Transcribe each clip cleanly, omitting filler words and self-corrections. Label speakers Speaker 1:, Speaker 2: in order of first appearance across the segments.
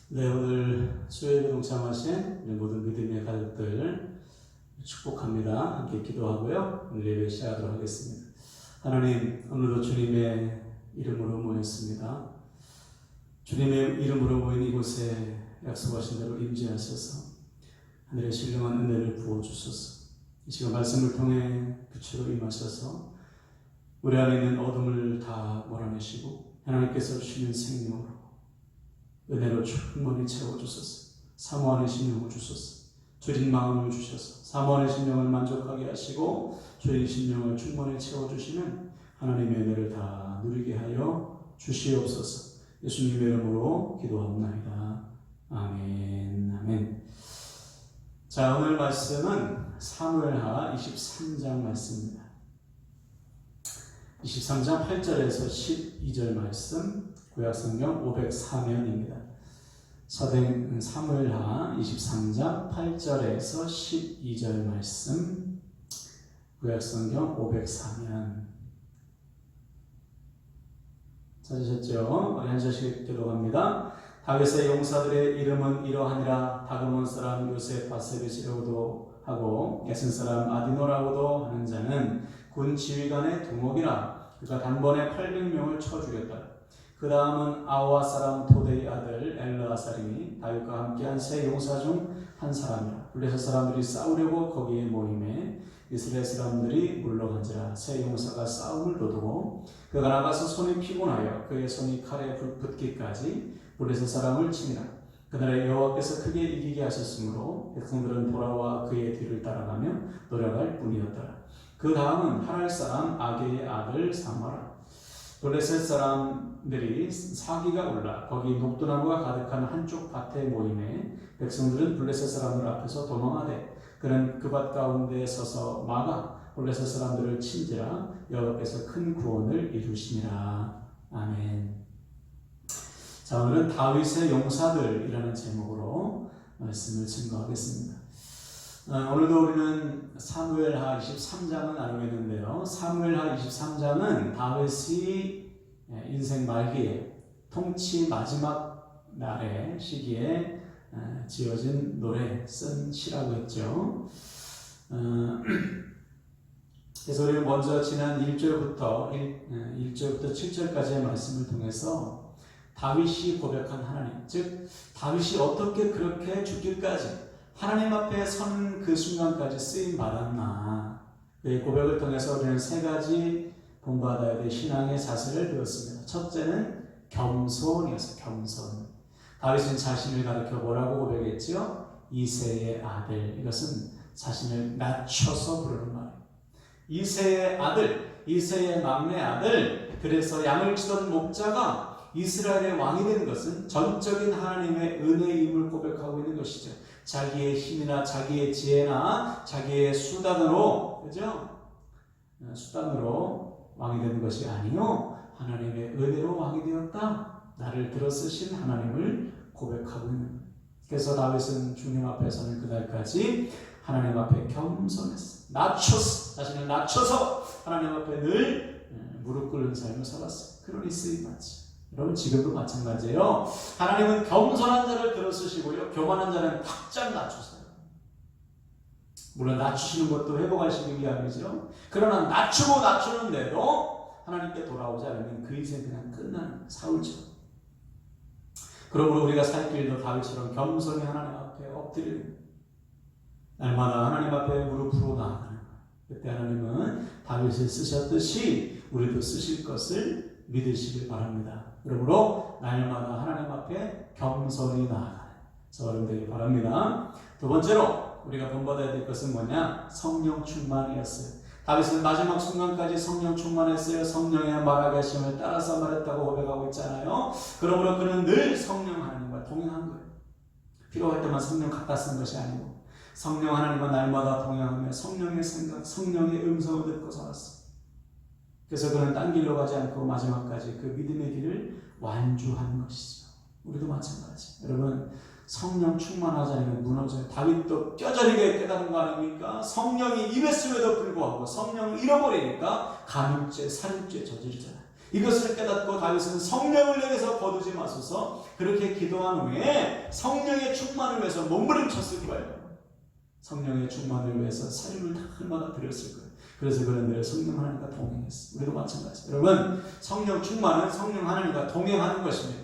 Speaker 1: 네, 오늘 수요일에 동참하신 우리 모든 믿음의 가족들 축복합니다. 함께 기도하고요. 오늘 예배 시작하도록 하겠습니다. 하나님, 오늘도 주님의 이름으로 모였습니다. 주님의 이름으로 모인 이곳에 약속하신 대로 임재하셔서 하늘의 신령한 은혜를 부어주소서. 이 시간 말씀을 통해 빛으로 임하셔서 우리 안에 있는 어둠을 다 몰아내시고 하나님께서 주시는 생명으로 은혜로 충만히 채워주소서. 사모하는 심령을 주소서. 줄인 마음을 주셔서 사모하는 심령을 만족하게 하시고 줄인 심령을 충만히 채워주시는 하나님의 은혜를 다 누리게 하여 주시옵소서. 예수님의 이름으로 기도하옵나이다. 아멘. 아멘. 자, 오늘 말씀은 사무엘하 23장 말씀입니다. 23장 8절에서 12절 말씀, 구약성경 504면입니다. 서된 사무엘하 23장 8절에서 12절 말씀, 구약성경 504면. 찾으셨죠? 한 절씩 들어갑니다. 다윗의 용사들의 이름은 이러하니라. 다그몬 사람 요셉 바세빗이라고도 하고 에센 사람 아디노라고도 하는 자는 군 지휘관의 두목이라. 그가 단번에 800명을 쳐 죽였다. 그 다음은 아와 사람 도데의 아들 엘르아살이 다윗과 함께한 세 용사 중 한 사람이라. 블레셋 사람들이 싸우려고 거기에 모임에 이스라엘 사람들이 물러간지라. 세 용사가 싸움을 도두고 그가 나가서 손이 피곤하여 그의 손이 칼에 붙기까지 블레셋 사람을 치니라. 그날에 여호와께서 크게 이기게 하셨으므로 백성들은 돌아와 그의 뒤를 따라가며 노력할 뿐이었더라. 그 다음은 하랄 사람 아게의 아들 사마라. 블레셋 사람들이 사기가 올라 거기 녹두나무가 가득한 한쪽 밭에 모임에 백성들은 블레셋 사람들 앞에서 도망하되 그는 그 밭 가운데 서서 막아 블레셋 사람들을 친지라. 여호와께서 큰 구원을 이루시니라. 아멘. 자, 오늘은 다윗의 용사들이라는 제목으로 말씀을 증거하겠습니다. 오늘도 우리는 사무엘하 23장은 알겠는데요. 사무엘하 23장은 다윗이 인생 말기에 통치 마지막 날의 시기에 지어진 노래, 쓴 시라고 했죠. 그래서 우리는 먼저 지난 1절부터 7절까지의 말씀을 통해서 다윗이 고백한 하나님, 즉 다윗이 어떻게 그렇게 죽기까지 하나님 앞에 선 그 순간까지 쓰임 받았나, 그의 고백을 통해서 우리는 세 가지 본받아야 될 신앙의 자세를 배웠습니다. 첫째는 겸손이었어요. 겸손. 다윗은 자신을 가리켜 뭐라고 고백했지요? 이새의 아들. 이것은 자신을 낮춰서 부르는 말이에요. 이새의 아들, 이새의 막내 아들. 그래서 양을 치던 목자가 이스라엘의 왕이 된 것은 전적인 하나님의 은혜임을 고백하고 있는 것이죠. 자기의 힘이나 자기의 지혜나 자기의 수단으로, 그죠? 수단으로 왕이 된 것이 아니요, 하나님의 은혜로 왕이 되었다. 나를 들어쓰신 하나님을 고백하고 있는 거예요. 그래서 다윗은 주님 앞에서는 그날까지 하나님 앞에 겸손했어. 낮췄어. 자신을 낮춰서 하나님 앞에 늘 무릎 꿇는 삶을 살았어요. 그러니 쓰임받지. 여러분, 지금도 마찬가지예요. 하나님은 겸손한 자를 들어쓰시고요, 교만한 자는 탁장 낮추세요. 물론 낮추시는 것도 회복하시기 위함이죠. 그러나 낮추고 낮추는데도 하나님께 돌아오지 않으면 그 인생 그냥 끝나는 사울처럼. 그러므로 우리가 살 길도 다윗처럼 겸손히 하나님 앞에 엎드리는, 날마다 하나님 앞에 무릎으로 나아가는 거예요. 그때 하나님은 다윗을 쓰셨듯이 우리도 쓰실 것을 믿으시길 바랍니다. 그러므로 날마다 하나님 앞에 겸손히 나아가는 저는 되길 바랍니다. 두 번째로 우리가 본받아야 될 것은 뭐냐? 성령 충만이었어요. 다윗은 마지막 순간까지 성령 충만했어요. 성령의 말하게 하심을 따라서 말했다고 고백하고 있잖아요. 그러므로 그는 늘 성령 하나님과 동행한 거예요. 필요할 때만 성령 갖다 쓴 것이 아니고 성령 하나님과 날마다 동행하며 성령의 생각, 성령의 음성을 듣고 살았어요. 그래서 그는 딴 길로 가지 않고 마지막까지 그 믿음의 길을 완주한 것이죠. 우리도 마찬가지. 여러분, 성령 충만하지 않으면 무너져요. 다윗도 뼈저리게 깨닫는 거 아닙니까? 성령이 임했음에도 불구하고 성령을 잃어버리니까 간육죄, 살육죄 저지르잖아요. 이것을 깨닫고 다윗은 성령을 내게서 거두지 마소서 그렇게 기도한 후에 성령의 충만을 위해서 몸부림쳤을 거예요. 성령의 충만을 위해서 삶을 날마다 드렸을 거예요. 그래서 그런 늘 성령 하나님과 동행했어요. 우리도 마찬가지예요. 여러분, 성령 충만은 성령 하나님과 동행하는 것입니다.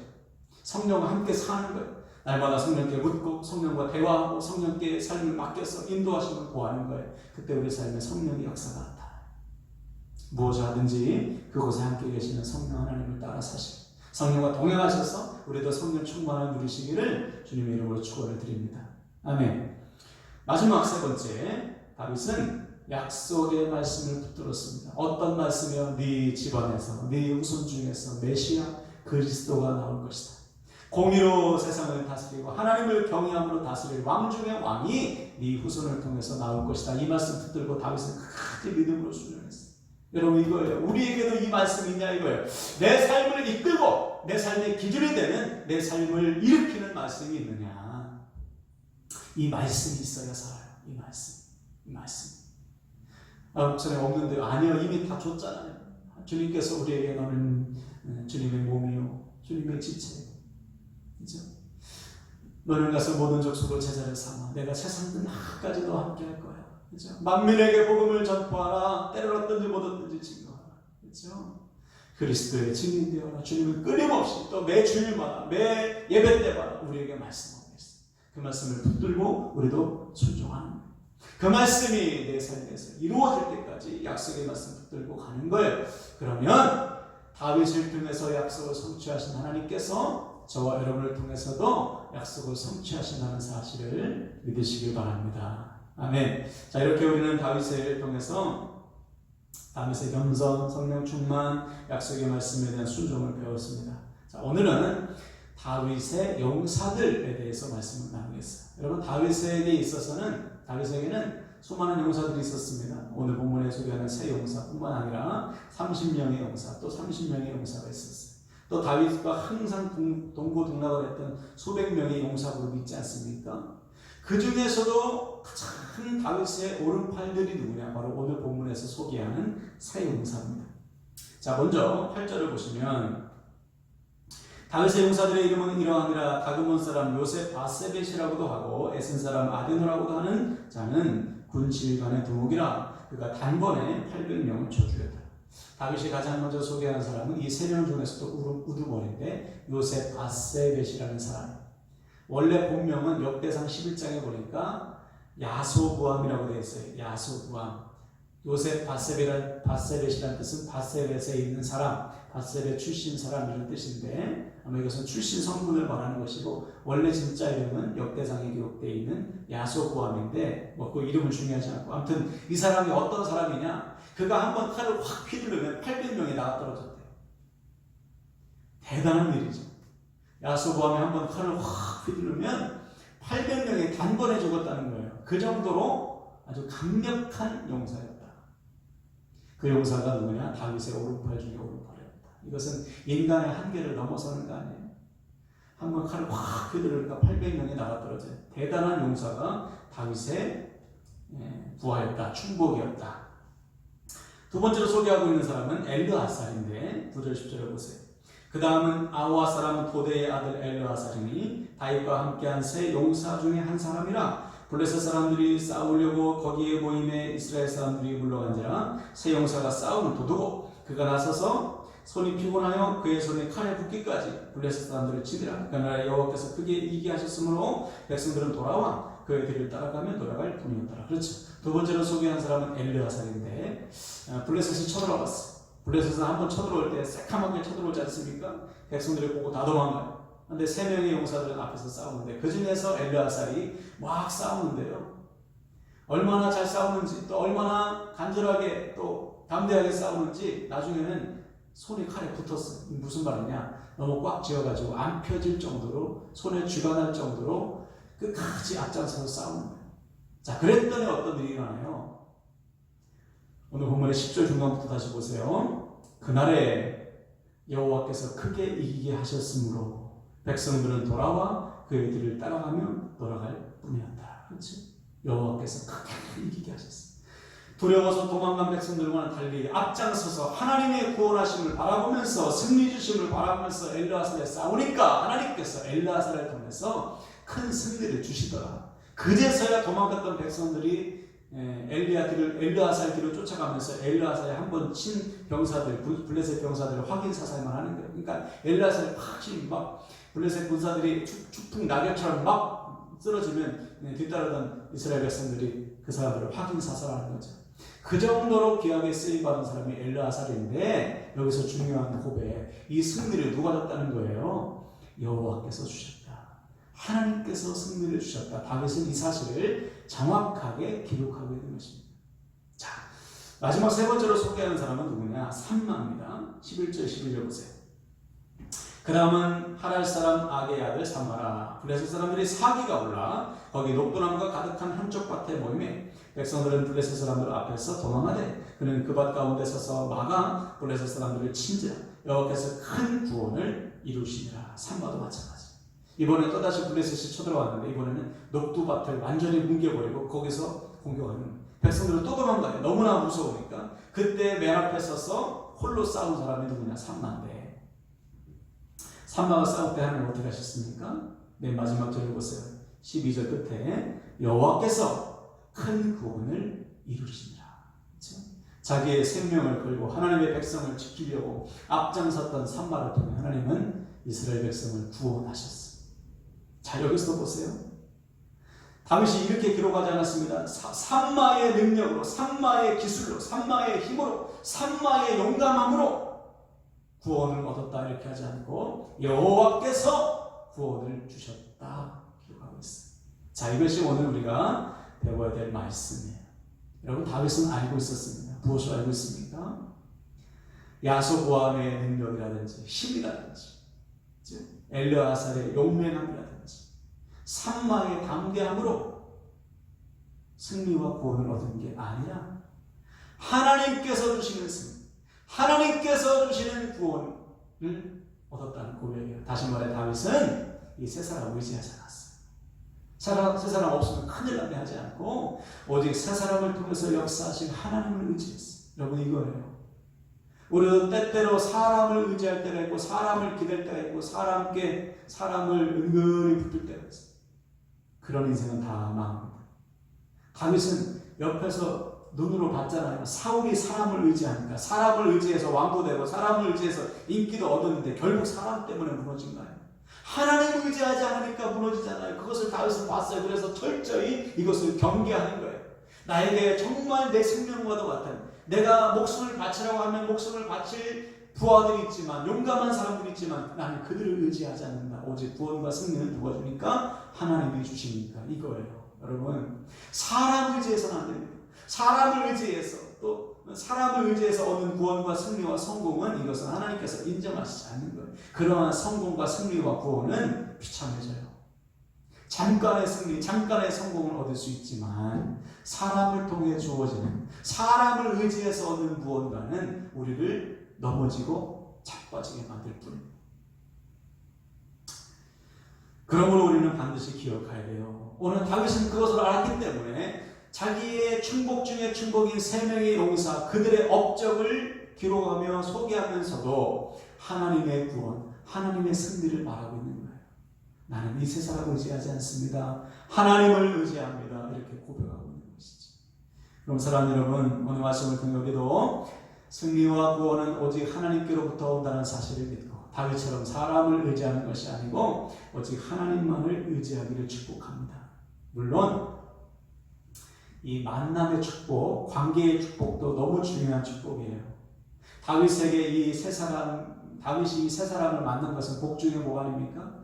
Speaker 1: 성령과 함께 사는 거예요. 날마다 성령께 묻고 성령과 대화하고 성령께 삶을 맡겨서 인도하심을 구하는 거예요. 그때 우리 삶에 성령의 역사가 나타나요. 무엇을 하든지 그곳에 함께 계시는 성령 하나님을 따라 사시고 성령과 동행하셔서 우리도 성령 충만을 누리시기를 주님의 이름으로 축원을 드립니다. 아멘. 마지막 세 번째, 다윗은 약속의 말씀을 붙들었습니다. 어떤 말씀이요? 네 집안에서 네 후손 중에서 메시아 그리스도가 나올 것이다. 공의로 세상을 다스리고 하나님을 경외함으로 다스릴 왕 중의 왕이 네 후손을 통해서 나올 것이다. 이 말씀 붙들고 다윗은 끝까지 믿음으로 순종했어요. 여러분, 이거예요. 우리에게도 이 말씀이 있냐 이거예요. 내 삶을 이끌고 내 삶의 기준이 되는 내 삶을 일으키는 말씀이 있느냐. 이 말씀이 있어야 살아요. 이 말씀. 목사님 없는데 아니요, 이미 다 줬잖아요. 주님께서 우리에게 너는 주님의 몸이요 주님의 지체요. 그죠? 너는 가서 모든 족속으로 제자를 삼아 내가 세상 끝날까지 너와 함께 할 거야. 그죠? 만민에게 복음을 전파하라. 때를 얻든지 못 얻든지 증거하라. 그죠? 그리스도의 증인 되어라. 주님은 끊임없이 또 매 주일마다 매 예배 때마다 우리에게 말씀하고 있어요. 그 말씀을 붙들고 우리도 순종하는 거예요. 그 말씀이 내 삶에서 이루어질 때까지 약속의 말씀 붙들고 가는 거예요. 그러면 다윗을 통해서 약속을 성취하신 하나님께서 저와 여러분을 통해서도 약속을 성취하신다는 사실을 믿으시길 바랍니다. 아멘. 자, 이렇게 우리는 다윗을 통해서 다윗의 겸손, 성령 충만, 약속의 말씀에 대한 순종을 배웠습니다. 자, 오늘은 다윗의 용사들에 대해서 말씀을 나누겠습니다. 여러분, 다윗에게 있어서는 다윗에게는 수많은 용사들이 있었습니다. 오늘 본문에 소개하는 세 용사뿐만 아니라 30명의 용사, 또 30명의 용사가 있었어요. 또 다윗과 항상 동고동락을 했던 수백 명의 용사 그룹이 있지 않습니까? 그 중에서도 가장 다윗의 오른팔들이 누구냐? 바로 오늘 본문에서 소개하는 세 용사입니다. 자, 먼저 8절을 보시면 다윗의 용사들의 이름은 이러하니라. 다그몬 사람 요셉 바세벳이라고도 하고 에센 사람 아데노라고도 하는 자는 군 지휘관의 두목이라. 그가 단번에 800명을 저주했다. 다윗이 가장 먼저 소개하는 사람은 이 세 명 중에서도 우두머리인데 요셉 바세벳이라는 사람. 원래 본명은 역대상 11장에 보니까 야소부암이라고 되어 있어요. 야소부암. 요셉 바세벳이라는 뜻은 바세벳에 있는 사람, 바세벳 출신 사람 이런 뜻인데 아마 이것은 출신 성분을 말하는 것이고 원래 진짜 이름은 역대상에 기록되어 있는 야소부암인데 뭐 그 이름은 중요하지 않고 아무튼 이 사람이 어떤 사람이냐? 그가 한번 칼을 확 휘두르면 800명이 나가 떨어졌대요. 대단한 일이죠. 야소부암이 한번 칼을 확 휘두르면 800명이 단번에 죽었다는 거예요. 그 정도로 아주 강력한 용사였다. 그 용사가 누구냐? 다윗의 오른팔 중에 오른팔이었다. 이것은 인간의 한계를 넘어서는 거 아니에요. 한번 칼을 확 휘두르니까 800명이 나가 떨어져요. 대단한 용사가 다윗의 부하였다. 충복이었다. 두 번째로 소개하고 있는 사람은 엘르아살인데 9절 10절을 보세요. 그 다음은 아우아 사람 도대의 아들 엘르아살이니 다윗과 함께한 세 용사 중에 한 사람이라. 블레셋 사람들이 싸우려고 거기에 모임에 이스라엘 사람들이 물러간지라. 세 용사가 싸움을 도두고 그가 나서서 손이 피곤하여 그의 손에 칼에 붙기까지 블레셋 사람들을 치더라. 그러나 여호와께서 크게 이기게 하셨으므로 백성들은 돌아와 그의 뒤를 따라가며 돌아갈 뿐이었더라. 그렇죠. 두 번째로 소개한 사람은 엘르아살인데 블레셋이 쳐들어갔어. 블레셋은 한번 쳐들어올 때 새카맣게 쳐들어오지 않습니까? 백성들이 보고 다 도망가요. 그런데 세 명의 용사들은 앞에서 싸우는데 그 중에서 엘르아살이 막 싸우는데요. 얼마나 잘 싸우는지 또 얼마나 간절하게 또 담대하게 싸우는지 나중에는 손이 칼에 붙었어요. 무슨 말이냐? 너무 꽉 쥐어가지고 안 펴질 정도로 손에 쥐가 날 정도로 끝까지 앞장서서 싸우는 거예요. 자, 그랬더니 어떤 일이 일어나요? 오늘 본문의 10절 중간부터 다시 보세요. 그날에 여호와께서 크게 이기게 하셨으므로 백성들은 돌아와 그의 뒤를 따라가며 돌아갈 뿐이었다. 그렇지? 여호와께서 크게 이기게 하셨어요. 두려워서 도망간 백성들과는 달리 앞장서서 하나님의 구원하심을 바라보면서 승리 주심을 바라보면서 엘르하살에 싸우니까 하나님께서 엘르하살을 통해서 큰 승리를 주시더라. 그제서야 도망갔던 백성들이 엘르하살 뒤로 쫓아가면서 엘르하살에 한 번 친 병사들, 블레셋 병사들을 확인 사살만 하는 거예요. 그러니까 엘르하살이 확실히 막 블레셋 군사들이 축풍 낙엽처럼 막 쓰러지면 뒤따르던 이스라엘 백성들이 그 사람들을 확인 사살하는 거죠. 그 정도로 귀하게 쓰임받은 사람이 엘르하살인데 여기서 중요한 고백, 이 승리를 누가 줬다는 거예요? 여호와께서 주셨다. 하나님께서 승리를 주셨다. 다윗은 이 사실을 정확하게 기록하고 있는 것입니다. 자, 마지막 세 번째로 소개하는 사람은 누구냐? 삼마입니다. 11절 12절 보세요. 그 다음은 하랄 사람 아게의 아들 삼마라. 블레셋 사람들이 사기가 올라 거기 녹두나무가 가득한 한쪽 밭에 모임에 백성들은 블레셋 사람들 앞에서 도망하되 그는 그 밭 가운데 서서 막아 블레셋 사람들을 친지라 여호와께서 큰 구원을 이루시니라. 삼마도 마찬가지. 이번에 또다시 블레셋이 쳐들어왔는데 이번에는 녹두밭을 완전히 뭉개버리고 거기서 공격하는 백성들은 또 도망가요. 너무나 무서우니까. 그때 맨 앞에 서서 홀로 싸운 사람이 누구냐? 삼마인데 삼마가 싸울 때 하나님 어떻게 하셨습니까? 맨 마지막 절을 보세요. 12절 끝에 여호와께서 큰 구원을 이루시니라. 그렇죠? 자기의 생명을 걸고 하나님의 백성을 지키려고 앞장섰던 삼마를 통해 하나님은 이스라엘 백성을 구원하셨어요. 자, 여기서 보세요. 다윗이 이렇게 기록하지 않았습니다. 삼마의 능력으로, 삼마의 기술로, 삼마의 힘으로, 삼마의 용감함으로 구원을 얻었다 이렇게 하지 않고 여호와께서 구원을 주셨다 기록하고 있어요. 자, 이것이 오늘 우리가 배워야 될 말씀이에요. 여러분, 다윗은 알고 있었습니다. 무엇을 알고 있습니까? 야소보암의 능력이라든지 힘이라든지 엘르하살의 용맹함이라든지 삼마의 담대함으로 승리와 구원을 얻은 게 아니라 하나님께서 주시는 승리, 하나님께서 주시는 구원을 얻었다는 고백이에요. 다시 말해 다윗은 이 세 사람 의지하지 않았어요. 세 사람 없으면 큰일 나게 하지 않고 오직 세 사람을 통해서 역사하신 하나님을 의지했어요. 여러분, 이거예요. 우리도 때때로 사람을 의지할 때가 있고 사람을 기댈 때가 있고 사람을 은근히 붙들 때가 있어요. 그런 인생은 다 망합니다. 다윗은 옆에서 눈으로 봤잖아요. 사울이 사람을 의지하니까 사람을 의지해서 왕도 되고 사람을 의지해서 인기도 얻었는데 결국 사람 때문에 무너진 거예요. 하나님을 의지하지 않으니까 무너지잖아요. 그것을 다윗은 봤어요. 그래서 철저히 이것을 경계하는 거예요. 나에게 정말 내 생명과도 같은, 내가 목숨을 바치라고 하면 목숨을 바칠 부하들이 있지만, 용감한 사람들이 있지만 나는 그들을 의지하지 않는다. 오직 구원과 승리는 누가 주니까? 하나님이 주시니까. 이거예요. 여러분, 사람을 의지해서는 안 됩니다. 사람을 의지해서, 또 사람을 의지해서 얻는 구원과 승리와 성공은 이것은 하나님께서 인정하시지 않는 거예요. 그러한 성공과 승리와 구원은 비참해져요. 잠깐의 승리, 잠깐의 성공을 얻을 수 있지만 사람을 통해 주어지는, 사람을 의지해서 얻는 무언가는 우리를 넘어지고 자빠지게 만들 뿐입니다. 그러므로 우리는 반드시 기억해야 돼요. 오늘 다윗은 그것을 알았기 때문에 자기의 충복 중에 충복인 세 명의 용사, 그들의 업적을 기록하며 소개하면서도 하나님의 구원, 하나님의 승리를 말하고 있는 거예요. 나는 이 세 사람을 의지하지 않습니다. 하나님을 의지합니다. 이렇게 고백하고 있는 것이죠. 그럼 사랑하는 여러분, 오늘 말씀을 통해 우리도 승리와 구원은 오직 하나님께로부터 온다는 사실을 믿고 다윗처럼 사람을 의지하는 것이 아니고 오직 하나님만을 의지하기를 축복합니다. 물론 이 만남의 축복, 관계의 축복도 너무 중요한 축복이에요. 다윗에게 이 세 사람, 다윗이 이 세 사람을 만난 것은 복 중에 복 아닙니까?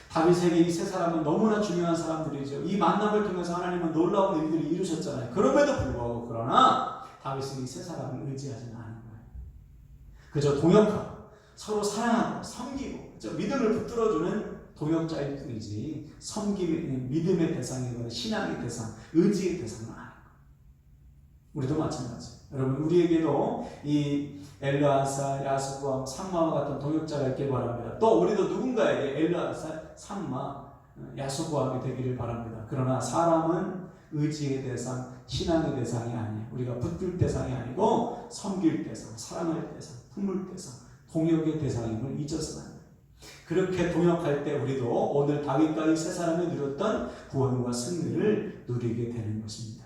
Speaker 1: 다윗에게 이 세 사람은 너무나 중요한 사람들이죠. 이 만남을 통해서 하나님은 놀라운 일들을 이루셨잖아요. 그럼에도 불구하고 그러나 다윗은 이 세 사람을 의지하지는 않은 거예요. 그저 동역하고 서로 사랑하고 섬기고 믿음을 붙들어주는 동역자일 뿐이지 믿음의 대상이거나 신앙의 대상, 의지의 대상은 아닌 거예요. 우리도 마찬가지. 여러분, 우리에게도 이 엘르하살, 야소보암, 삼마와 같은 동역자가 있길 바랍니다. 또 우리도 누군가에게 엘르하살, 삼마, 야수고함이 되기를 바랍니다. 그러나 사람은 의지의 대상, 신앙의 대상이 아니에요. 우리가 붙들 대상이 아니고 섬길 대상, 사랑할 대상, 품을 대상, 동역의 대상임을 잊어서는 안 돼요. 그렇게 동역할 때 우리도 오늘 다윗과 세 사람이 누렸던 구원과 승리를 누리게 되는 것입니다.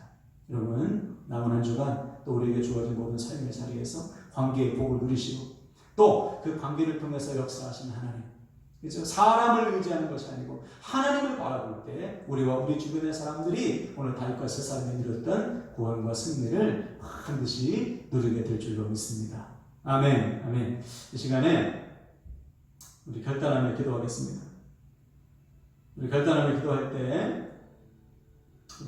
Speaker 1: 여러분, 남은 한 주간 또 우리에게 주어진 모든 삶의 자리에서 관계의 복을 누리시고 또 그 관계를 통해서 역사하신 하나님, 그렇죠? 사람을 의지하는 것이 아니고 하나님을 바라볼 때 우리와 우리 주변의 사람들이 오늘 다윗과 세 사람이 누렸던 구원과 승리를 반드시 누리게 될 줄로 믿습니다. 아멘, 아멘. 이 시간에 우리 결단하며 기도하겠습니다. 우리 결단하며 기도할 때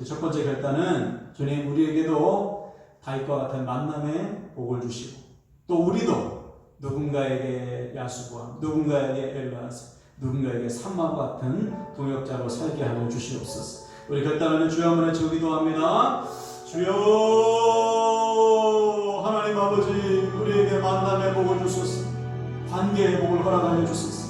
Speaker 1: 첫 번째 결단은 주님 우리에게도 다윗과 같은 만남의 복을 주시고 또 우리도 누군가에게 야수과 누군가에게 엘라스 누군가에게 삼마와 같은 동역자로 살게 하여 주시옵소서. 우리 결단하는 주여 한번 외치고 기도합니다. 주여 하나님 아버지 우리에게 만남의 복을 주소서. 관계의 복을 허락하여 주소서.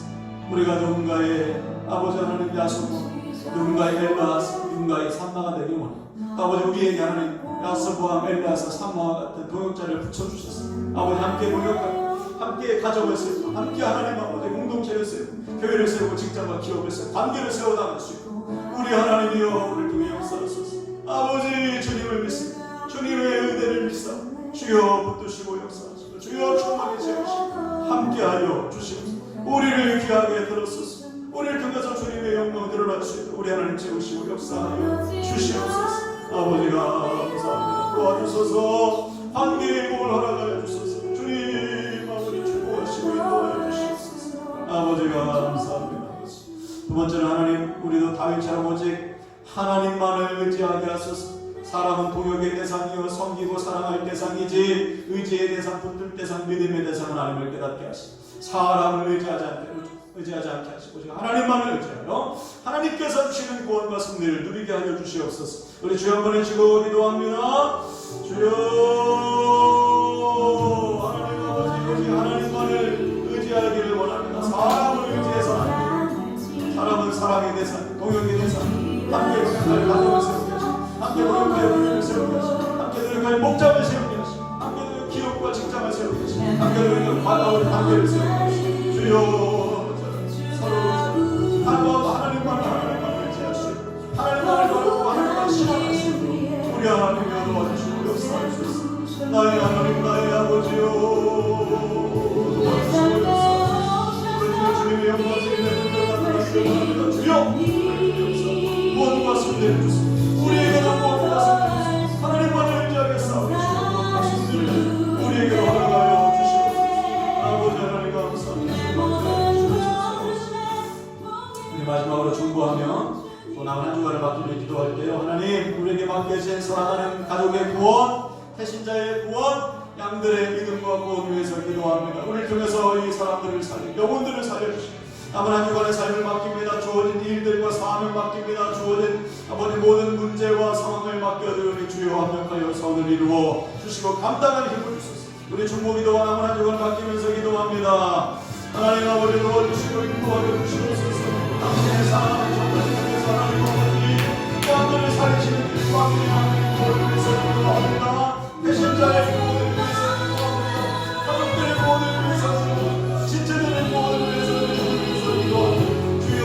Speaker 1: 우리가 누군가의 아버지 하나님 야수과 누군가의 엘라스 누군가의 삼마가 되길 원합니다. 아버지 우리에게 하나님 야수와 엘라스 삼마와 같은 동역자를 붙여주셔서 아버지 함께 동역하고 함께 가정을 세우고 함께 하나님 아버지 공동체를 세우고 교회를 세우고 직장과 기업을 세우고 관계를 세워나갈 수 있고 우리 하나님이여 우리를 통해 역사하소서. 아버지 주님을 믿습니다. 주님의 은혜를 믿사 주여 붙드시고 역사하시고 주여 충만히 채우시고 함께하여 주시옵소서. 우리를 귀하게 들었소서. 우리를 통해서 주님의 영광 드러날 수 있도록 우리 하나님 채우시고 역사하여 주시옵소서. 아버지가 감사합니다. 도와주소서. 관계의 복을 허락하여 주소서. 주님 아버지 축복하시고 인도하여 주시옵소서. 아버지가 감사합니다. 두 번째는 하나님 우리도 다윗처럼 오직 하나님만을 의지하게 하소서. 사람은 동역의 대상이요 섬기고 사랑할 대상이지 의지의 대상, 붙들 대상, 믿음의 대상은 하나님을 깨닫게 하시고 사람을 의지하지 않게 하시고 하나님만을 의지하여 하나님께서 주시는 구원과 승리를 누리게 하여 주시옵소서. 우리 주여 한번 해주시고 기도합니다. 주여 하나님 아버지 오직 하나님만을 의지하기를 원합니다. 사람을 의지해서는 안 됩니다. 사람은 사랑의 대상, 동역의 대상, 함께 동역할 가정을 세우게 하시고 함께 동역할 교회를 세우게 하시고 함께 동역할 목장을 세우게 하시고 함께 동역할 기업과 직장을 세우게 하시고 함께 동역할 가까운 관계를 세우게 하시고 주여 하나님만을 의지하시고 하나님만을 바라보고 하나님만을 신뢰할 수 있도록 우리 하나님을 도와주시고 역사할 수 있습니다. 나의 하나님 나의 아버지요 도와주시고 역사하시고 우리 주님의 영광 주님의 주여 구원과 승리를 주시고 우리에게도 구원과 승리를 주시고 하나님만을 의지하게 싸우시고 승리를 우리에게 허락하여 주시옵소서. 아버지 하나님 감사합니다. 마지막으로 중보하며 또 남은 한 주간을 맡기며 기도할 때요 하나님 우리에게 맡겨진 사랑하는 가족의 구원, 태신자의 구원, 양들의 믿음과 구원 위해서 기도합니다. 우리를 통해서 이 사람들을 살리고 영혼들을 살려주시고 남은 한 주간의 삶을 맡깁니다. 주어진 일들과 사명을 맡깁니다. 주어진 아버지 모든 문제와 상황을 맡겨드리니 주여 완벽하여 선을 이루어 주시고 감당할 힘을 주소서. 우리 중보 기도와 남은 한 주간을 맡기면서 기도합니다. 하나님 아버지 도와주시고 인도하여 주시옵소서. 당신의 사랑을 전달하시는 사랑을 거머쥐 왕들을 살리시는 왕들의 하나님 위해서 기도합니다. 배신자의 구원을 위해서 기도합니다. 가족들의 구원을 위해서 지체들의 구원을 위해서 기도합니다. 주여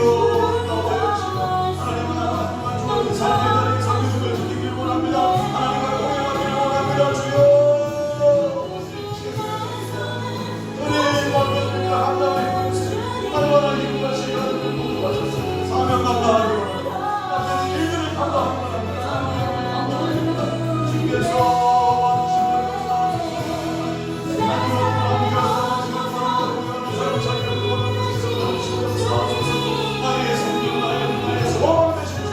Speaker 1: 나와주시고 하나님은 하나님만 주어진 삶의 자리 상주를 지키길 원합니다. 하나님과 동행하기를 원합니다. 주여 우리 왕들을 감당하여 주세요. 얼마나 힘과 시간을 사명 감당하기 원합니다. 남의 일들을 감당하기 원합니다. 주께서 나의 생명 나의 소망 되신 주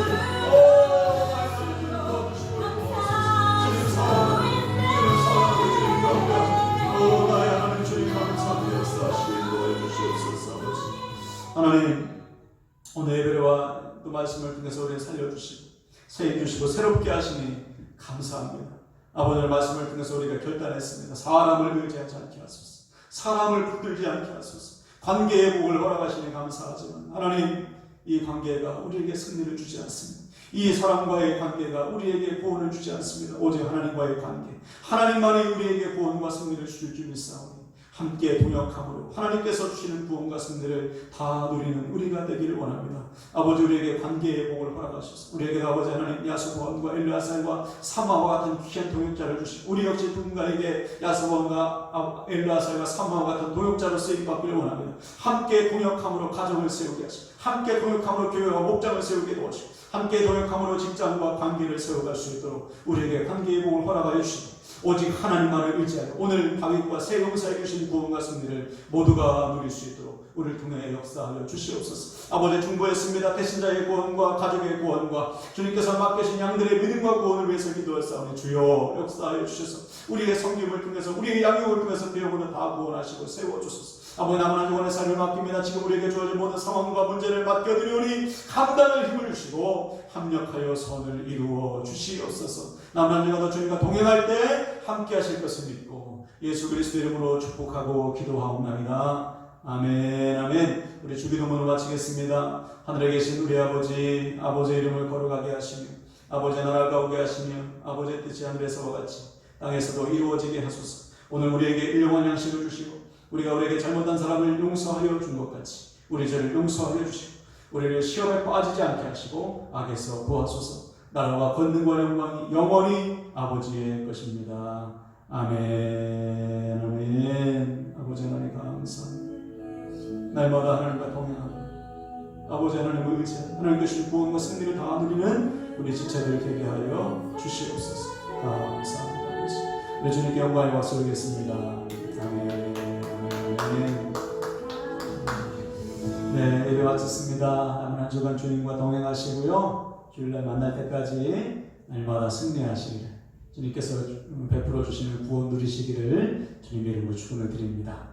Speaker 1: 나의 하나님 주님 감사합니다. 역사하시고 인도해 주시옵소서. 하나님 오늘 예배와 또 말씀을 통해서 우리를 살려주시고 세해주시고 새롭게 하시니 감사합니다. 아버지의 말씀을 통해서 우리가 결단했습니다. 사람을 의지하지 않게 하소서. 사람을 붙들지 않게 하소서. 관계의 복을 허락하시니 감사하지만 하나님 이 관계가 우리에게 승리를 주지 않습니다. 이 사람과의 관계가 우리에게 구원을 주지 않습니다. 오직 하나님과의 관계, 하나님만이 우리에게 구원과 승리를 줄 줄 믿사오니 함께 동역함으로 하나님께서 주시는 구원과 승리를 다 누리는 우리가 되기를 원합니다. 아버지, 우리에게 관계의 복을 허락하셔서 우리에게 아버지 하나님 야소보암과 엘르아살과 사마와 같은 귀한 동역자를 주시고 우리 역시 누군가에게 야소보암과 엘르아살과 사마와 같은 동역자로 쓰임받기를 원합니다. 함께 동역함으로 가정을 세우게 하시고 함께 동역함으로 교회와 목장을 세우게 도와주시고 함께 동역함으로 직장과 관계를 세워갈 수 있도록 우리에게 관계의 복을 허락하여 주시고 오직 하나님만을 의지하여 오늘 다윗과 새 용사에 주신 구원과 승리를 모두가 누릴 수 있도록 우리를 통해 역사하여 주시옵소서. 아버지, 중보했습니다. 배신자의 구원과 가족의 구원과 주님께서 맡기신 양들의 믿음과 구원을 위해서 기도했사오니 주여 역사하여 주셔서 우리의 섬김을 통해서 우리의 양육을 통해서 배우고는 다 구원하시고 세워주소서. 아버지, 남은 한 주간의 삶을 맡깁니다. 지금 우리에게 주어진 모든 상황과 문제를 맡겨드리오니 감당할 힘을 주시고 합력하여 선을 이루어 주시옵소서. 남은 한 주간도 주님과 동행할 때 함께 하실 것을 믿고 예수 그리스도 이름으로 축복하고 기도하옵나이다. 아멘, 아멘. 우리 주기도문을 마치겠습니다. 하늘에 계신 우리 아버지, 아버지의 이름을 거룩하게 하시며 아버지의 나라가 오게 하시며 아버지의 뜻이 하늘에서와 같이 땅에서도 이루어지게 하소서. 오늘 우리에게 일용할 양식을 주시고 우리가 우리에게 잘못한 사람을 용서하여 준 것 같이 우리 죄를 용서하여 주시고 우리를 시험에 빠지지 않게 하시고 악에서 구하소서. 나라와 권능과 영광이 영원히 아버지의 것입니다. 아멘, 아멘. 아버지 하나님 감사합니다. 날마다 하나님과 동행하고 아버지 하나님을 의지하고 하나님 주신 구원과 승리를 다 누리는 우리 지체들 되게 하여 주시옵소서. 감사합니다. 우리 주님께 영광의 박수 드리겠습니다. 아멘. 네, 예배 마쳤습니다. 남은 한 주간 주님과 동행하시고요. 주일날 만날 때까지 날마다 승리하시기를 주님께서 베풀어 주시는 구원 누리시기를 주님의 이름으로 축원을 드립니다.